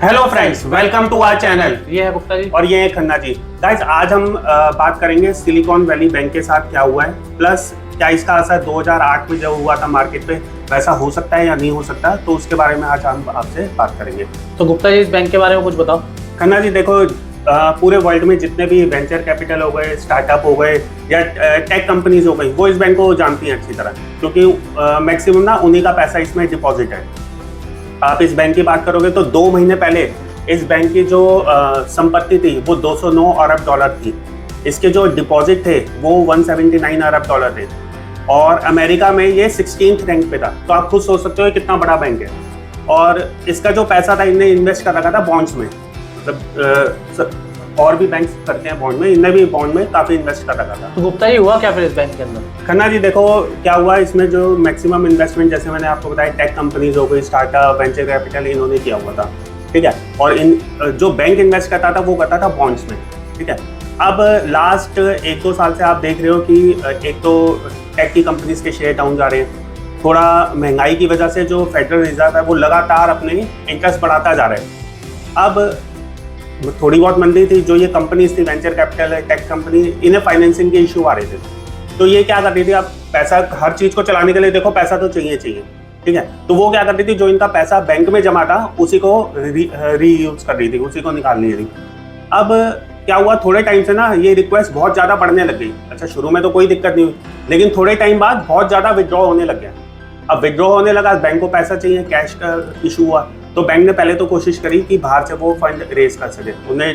Hello friends, welcome to our channel. ये है गुप्ता जी और ये है खन्ना जी। गाइस, आज हम बात करेंगे सिलिकॉन वैली बैंक के साथ क्या हुआ है, प्लस क्या इसका असर 2008 में जो हुआ था मार्केट पे वैसा हो सकता है या नहीं हो सकता, तो उसके बारे में आज हम आपसे बात करेंगे। तो गुप्ता जी इस बैंक के बारे में कुछ बताओ। खन्ना जी देखो, पूरे वर्ल्ड में जितने भी वेंचर कैपिटल हो गए, स्टार्टअप हो गए या टेक कंपनीज हो गई, वो इस बैंक को जानती हैं अच्छी तरह, क्योंकि मैक्सिमम ना उन्हीं का पैसा इसमें डिपॉजिट है। आप इस बैंक की बात करोगे तो 2 महीने पहले इस बैंक की जो संपत्ति थी वो 209 अरब डॉलर थी। इसके जो डिपॉजिट थे वो 179 अरब डॉलर थे, और अमेरिका में ये 16th रैंक पे था। तो आप खुद सोच सकते हो कितना बड़ा बैंक है। और इसका जो पैसा था इनने इन्वेस्ट कर रखा था बॉन्ड्स में, मतलब और भी बैंक करते हैं बॉन्ड में, इनने भी बॉन्ड में काफ़ी इन्वेस्ट कर रखा था। तो गुप्ता जी हुआ क्या फिर इस बैंक के अंदर? खन्ना जी देखो क्या हुआ, इसमें जो मैक्सिमम इन्वेस्टमेंट जैसे मैंने आपको बताया टेक कंपनीज हो गई, स्टार्टअप, वेंचर कैपिटल, इन्होंने किया हुआ था। ठीक है, और इन जो बैंक इन्वेस्ट करता था वो करता था बॉन्ड्स में। ठीक है, अब लास्ट 1-2 साल से आप देख रहे हो कि एक तो टेक की कंपनीज के शेयर डाउन जा रहे हैं, थोड़ा महंगाई की वजह से जो फेडरल रिजर्व है वो लगातार अपने इंटरेस्ट बढ़ाता जा रहा है। अब थोड़ी बहुत मंदी थी, जो ये कंपनीज थी वेंचर कैपिटल है, टेक कंपनी, इन्हें फाइनेंसिंग के इशू आ रहे थे। तो ये क्या कर रही थी, अब पैसा हर चीज़ को चलाने के लिए देखो पैसा तो चाहिए। ठीक है, तो वो क्या करती थी, जो इनका पैसा बैंक में जमा था उसी को रीयूज कर रही थी, उसी को निकाल रही थी। अब क्या हुआ, थोड़े टाइम से ना ये रिक्वेस्ट बहुत ज़्यादा बढ़ने लग गई। अच्छा, शुरू में तो कोई दिक्कत नहीं हुई, लेकिन थोड़े टाइम बाद बहुत ज़्यादा विड्रॉ होने लग गया। अब विड्रॉ होने लगा, बैंक को पैसा चाहिए, कैश का इशू हुआ, तो बैंक ने पहले तो कोशिश करी कि बाहर से वो फंड रेज कर सके। उन्हें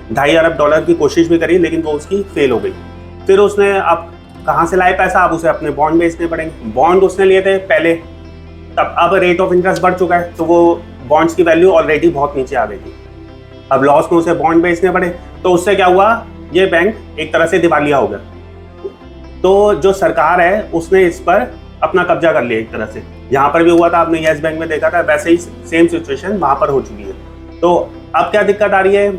2.5 अरब डॉलर की कोशिश भी करी, लेकिन वो उसकी फेल हो गई। फिर उसने अब कहाँ से लाए पैसा, अब उसे अपने बॉन्ड बेचने पड़ेंगे। बॉन्ड उसने लिए थे पहले, तब अब रेट ऑफ इंटरेस्ट बढ़ चुका है, तो वो बॉन्ड्स की वैल्यू ऑलरेडी बहुत नीचे आ गई थी। अब लॉस में उसे बॉन्ड बेचने पड़े, तो उससे क्या हुआ, ये बैंक एक तरह से दिवालिया हो गया। तो जो सरकार है उसने इस पर अपना कब्जा कर लिया एक तरह से। यहाँ पर भी हुआ था, आपने येस बैंक में देखा था, वैसे ही सेम सिचुएशन वहाँ पर हो चुकी है। तो अब क्या दिक्कत आ रही है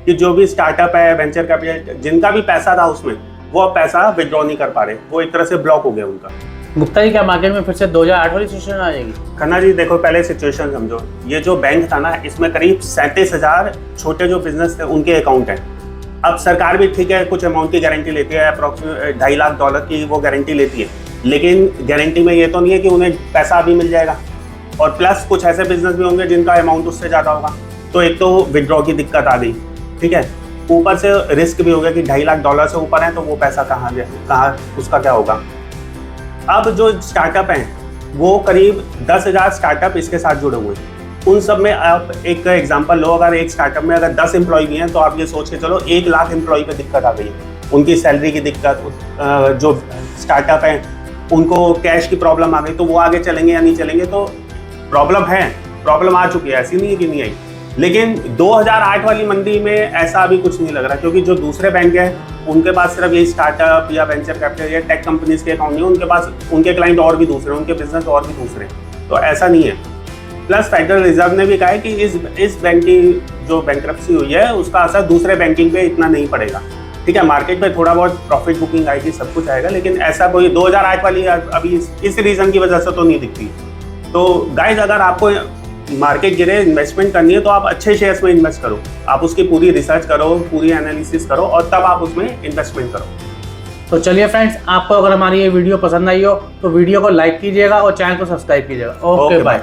कि जो भी स्टार्टअप है, वेंचर कैपिटल, जिनका भी पैसा था उसमें, वो अब पैसा विड्रॉ नहीं कर पा रहे, वो एक तरह से ब्लॉक हो गया उनका। गुप्ता जी क्या मार्केट में फिर से 2008 वाली सिचुएशन आ जाएगी? खन्ना जी देखो, पहले सिचुएशन समझो, ये जो बैंक था ना, इसमें करीब 37,000 छोटे जो बिजनेस थे उनके अकाउंट हैं। अब सरकार भी ठीक है कुछ अमाउंट की गारंटी लेती है, अप्रॉक्सीमेट 2.5 लाख डॉलर की वो गारंटी लेती है, लेकिन गारंटी में ये तो नहीं है कि उन्हें पैसा अभी मिल जाएगा। और प्लस कुछ ऐसे बिजनेस भी होंगे जिनका अमाउंट उससे ज़्यादा होगा, तो एक तो विड्रॉ की दिक्कत आ गई। ठीक है, ऊपर से रिस्क भी हो गया कि 2.5 लाख डॉलर से ऊपर है, तो वो पैसा कहाँ उसका क्या होगा। अब जो स्टार्टअप हैं वो करीब 10,000 स्टार्टअप इसके साथ जुड़े हुए हैं। उन सब में आप एक एग्जांपल लो, अगर एक स्टार्टअप में अगर 10 एम्प्लॉय भी हैं, तो आप ये सोच के चलो 1 लाख एम्प्लॉय पे दिक्कत आ गई, उनकी सैलरी की दिक्कत, जो स्टार्टअप हैं उनको कैश की प्रॉब्लम आ गई, तो वो आगे चलेंगे या नहीं चलेंगे। तो प्रॉब्लम है, प्रॉब्लम आ चुकी है, ऐसी नहीं है कि नहीं आई। लेकिन 2008 वाली मंदी में ऐसा अभी कुछ नहीं लग रहा, क्योंकि जो दूसरे बैंक हैं उनके पास सिर्फ ये स्टार्टअप या वेंचर कैपिटल या टेक कंपनीज के अकाउंट नहीं, उनके पास उनके क्लाइंट और भी दूसरे, उनके बिजनेस और भी दूसरे, तो ऐसा नहीं है। प्लस फेडरल रिजर्व ने भी कहा है कि इस बैंक की जो बैंकरप्सी हुई है उसका असर दूसरे बैंकिंग पे इतना नहीं पड़ेगा। ठीक है, मार्केट में थोड़ा बहुत प्रॉफिट बुकिंग आएगी, सब कुछ आएगा, लेकिन ऐसा कोई 2008 वाली अभी इस रीज़न की वजह से तो नहीं दिखती। तो गाइज, अगर आपको मार्केट गिरे इन्वेस्टमेंट करनी है तो आप अच्छे शेयर्स में इन्वेस्ट करो, आप उसकी पूरी रिसर्च करो, पूरी एनालिसिस करो, और तब आप उसमें इन्वेस्टमेंट करो। तो चलिए फ्रेंड्स, आपको अगर हमारी ये वीडियो पसंद आई हो तो वीडियो को लाइक कीजिएगा और चैनल को सब्सक्राइब कीजिएगा। Okay bye.